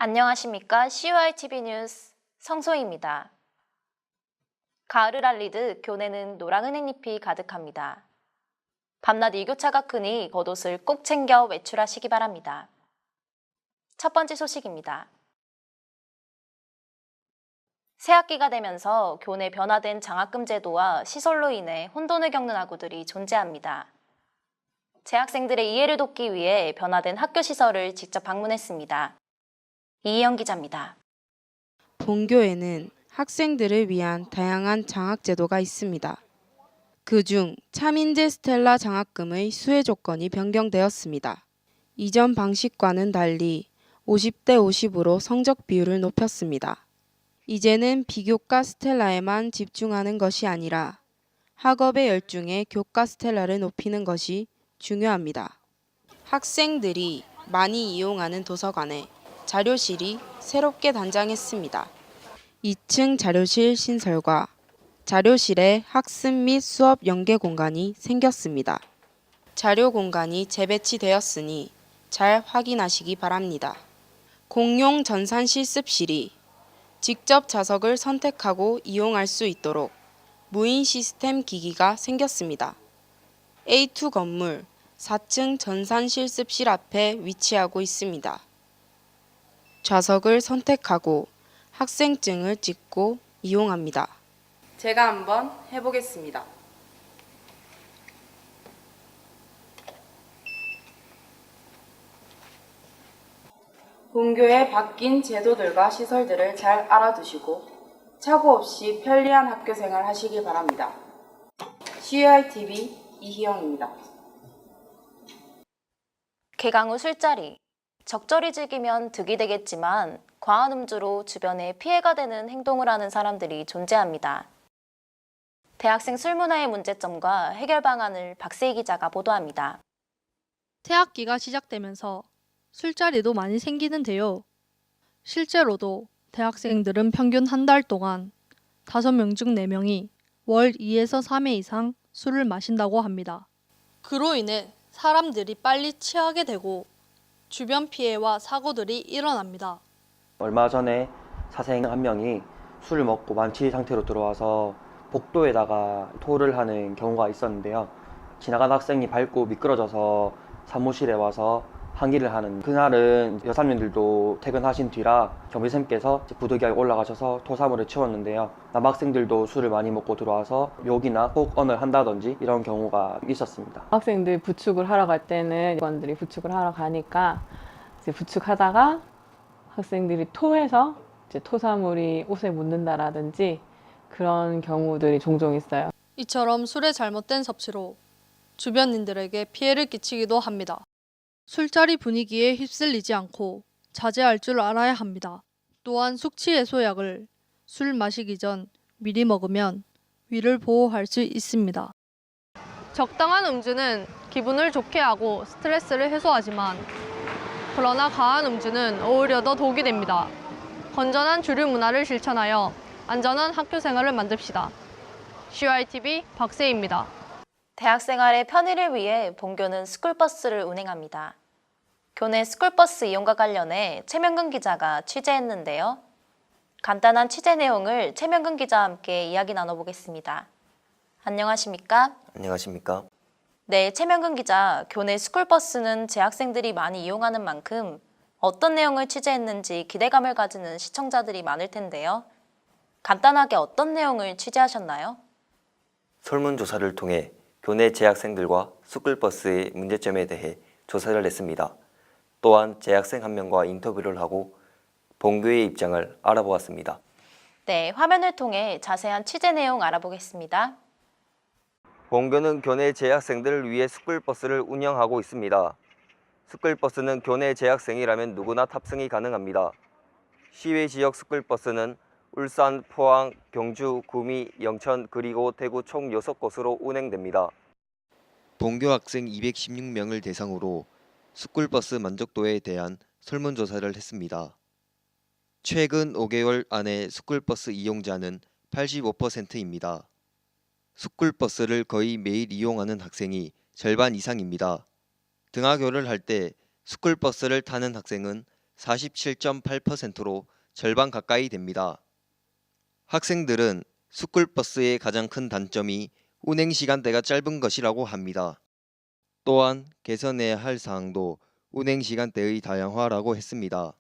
안녕하십니까? CUITV 뉴스 성소희입니다. 가을을 알리듯 교내는 노랑 은행잎이 가득합니다. 밤낮 일교차가 크니 겉옷을 꼭 챙겨 외출하시기 바랍니다. 첫 번째 소식입니다. 새학기가 되면서 교내 변화된 장학금 제도와 시설로 인해 혼돈을 겪는 학우들이 존재합니다. 재학생들의 이해를 돕기 위해 변화된 학교 시설을 직접 방문했습니다. 이희영 기자입니다. 본교에는 학생들을 위한 다양한 장학 제도가 있습니다. 그중 차민재 스텔라 장학금의 수혜 조건이 변경되었습니다. 이전 방식과는 달리 50대 50으로 성적 비율을 높였습니다. 이제는 비교과 스텔라에만 집중하는 것이 아니라 학업에 열중해 교과 스텔라를 높이는 것이 중요합니다. 학생들이 많이 이용하는 도서관에 자료실이 새롭게 단장했습니다. 2층 자료실 신설과 자료실에 학습 및 수업 연계 공간이 생겼습니다. 자료 공간이 재배치되었으니 잘 확인하시기 바랍니다. 공용 전산 실습실이 직접 좌석을 선택하고 이용할 수 있도록 무인 시스템 기기가 생겼습니다. A2 건물 4층 전산 실습실 앞에 위치하고 있습니다. 좌석을 선택하고 학생증을 찍고 이용합니다. 제가 한번 해보겠습니다. 본교의 바뀐 제도들과 시설들을 잘 알아두시고 착오 없이 편리한 학교 생활 하시길 바랍니다. CUITV 이희영입니다. 개강 후 술자리. 적절히 즐기면 득이 되겠지만 과한 음주로 주변에 피해가 되는 행동을 하는 사람들이 존재합니다. 대학생 술 문화의 문제점과 해결 방안을 박세희 기자가 보도합니다. 새학기가 시작되면서 술자리도 많이 생기는데요. 실제로도 대학생들은 평균 한 달 동안 5명 중 4명이 월 2에서 3회 이상 술을 마신다고 합니다. 그로 인해 사람들이 빨리 취하게 되고 주변 피해와 사고들이 일어납니다. 얼마 전에 사생 한 명이 술을 먹고 만취 상태로 들어와서 복도에다가 토를 하는 경우가 있었는데요. 지나가는 학생이 밟고 미끄러져서 사무실에 와서 항의를 하는, 그날은 여사님들도 퇴근하신 뒤라 경비쌤께서 부득이하게 올라가셔서 토사물을 치웠는데요. 남학생들도 술을 많이 먹고 들어와서 욕이나 폭언을 한다든지 이런 경우가 있었습니다. 학생들 부축을 하러 갈 때는 직원들이 부축을 하러 가니까 이제 부축하다가 학생들이 토해서 이제 토사물이 옷에 묻는다라든지 그런 경우들이 종종 있어요. 이처럼 술의 잘못된 섭취로 주변인들에게 피해를 끼치기도 합니다. 술자리 분위기에 휩쓸리지 않고 자제할 줄 알아야 합니다. 또한 숙취 해소약을 술 마시기 전 미리 먹으면 위를 보호할 수 있습니다. 적당한 음주는 기분을 좋게 하고 스트레스를 해소하지만 그러나 과한 음주는 오히려 더 독이 됩니다. 건전한 주류 문화를 실천하여 안전한 학교 생활을 만듭시다. CUITV 박세희입니다. 대학생활의 편의를 위해 본교는 스쿨버스를 운행합니다. 교내 스쿨버스 이용과 관련해 최명근 기자가 취재했는데요. 간단한 취재 내용을 최명근 기자와 함께 이야기 나눠보겠습니다. 안녕하십니까? 안녕하십니까? 네, 최명근 기자, 교내 스쿨버스는 재학생들이 많이 이용하는 만큼 어떤 내용을 취재했는지 기대감을 가지는 시청자들이 많을 텐데요. 간단하게 어떤 내용을 취재하셨나요? 설문조사를 통해 교내 재학생들과 스쿨버스의 문제점에 대해 조사를 했습니다. 또한 재학생 한 명과 인터뷰를 하고 본교의 입장을 알아보았습니다. 네, 화면을 통해 자세한 취재 내용 알아보겠습니다. 본교는 교내 재학생들을 위해 스쿨버스를 운영하고 있습니다. 스쿨버스는 교내 재학생이라면 누구나 탑승이 가능합니다. 시외 지역 스쿨버스는 울산, 포항, 경주, 구미, 영천, 그리고 대구 총 6곳으로 운행됩니다. 본교 학생 216명을 대상으로 스쿨버스 만족도에 대한 설문조사를 했습니다. 최근 5개월 안에 스쿨버스 이용자는 85%입니다. 스쿨버스를 거의 매일 이용하는 학생이 절반 이상입니다. 등하교를 할 때 스쿨버스를 타는 학생은 47.8%로 절반 가까이 됩니다. 학생들은 스쿨버스의 가장 큰 단점이 운행 시간대가 짧은 것이라고 합니다. 또한 개선해야 할 사항도 운행 시간대의 다양화라고 했습니다.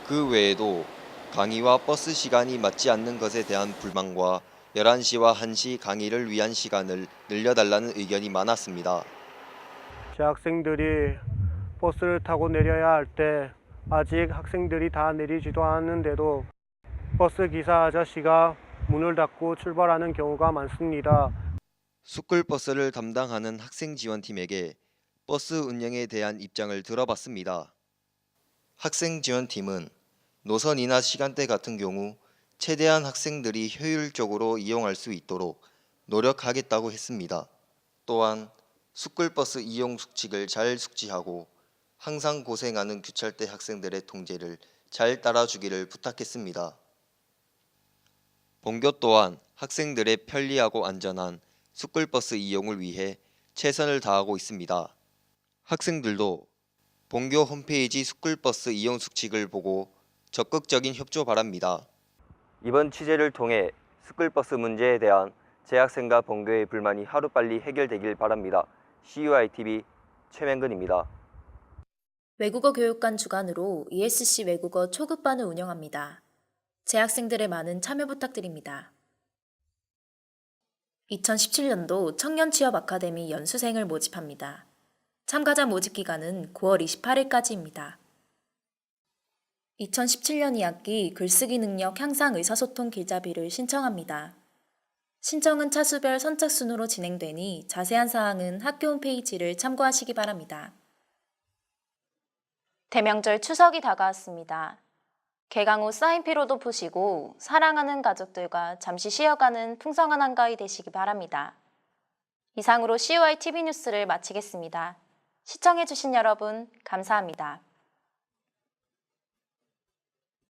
그 외에도 강의와 버스 시간이 맞지 않는 것에 대한 불만과 11시와 1시 강의를 위한 시간을 늘려달라는 의견이 많았습니다. 재학생들이 버스를 타고 내려야 할 때 아직 학생들이 다 내리지도 않았는데도 버스 기사 아저씨가 문을 닫고 출발하는 경우가 많습니다. 스쿨버스를 담당하는 학생지원팀에게 버스 운영에 대한 입장을 들어봤습니다. 학생지원팀은 노선이나 시간대 같은 경우 최대한 학생들이 효율적으로 이용할 수 있도록 노력하겠다고 했습니다. 또한 스쿨버스 이용 수칙을 잘 숙지하고 항상 고생하는 규찰대 학생들의 통제를 잘 따라주기를 부탁했습니다. 본교 또한 학생들의 편리하고 안전한 스쿨버스 이용을 위해 최선을 다하고 있습니다. 학생들도 본교 홈페이지 스쿨버스 이용 수칙을 보고 적극적인 협조 바랍니다. 이번 취재를 통해 스쿨버스 문제에 대한 재학생과 본교의 불만이 하루빨리 해결되길 바랍니다. CUITV 최명근입니다. 외국어 교육관 주관으로 ESC 외국어 초급반을 운영합니다. 재학생들의 많은 참여 부탁드립니다. 2017년도 청년 취업 아카데미 연수생을 모집합니다. 참가자 모집 기간은 9월 28일까지입니다. 2017년 2학기 글쓰기 능력 향상 의사소통 길잡이를 신청합니다. 신청은 차수별 선착순으로 진행되니 자세한 사항은 학교 홈페이지를 참고하시기 바랍니다. 대명절 추석이 다가왔습니다. 개강 후 쌓인 피로도 푸시고 사랑하는 가족들과 잠시 쉬어가는 풍성한 한가위 되시기 바랍니다. 이상으로 CUI TV 뉴스를 마치겠습니다. 시청해주신 여러분 감사합니다.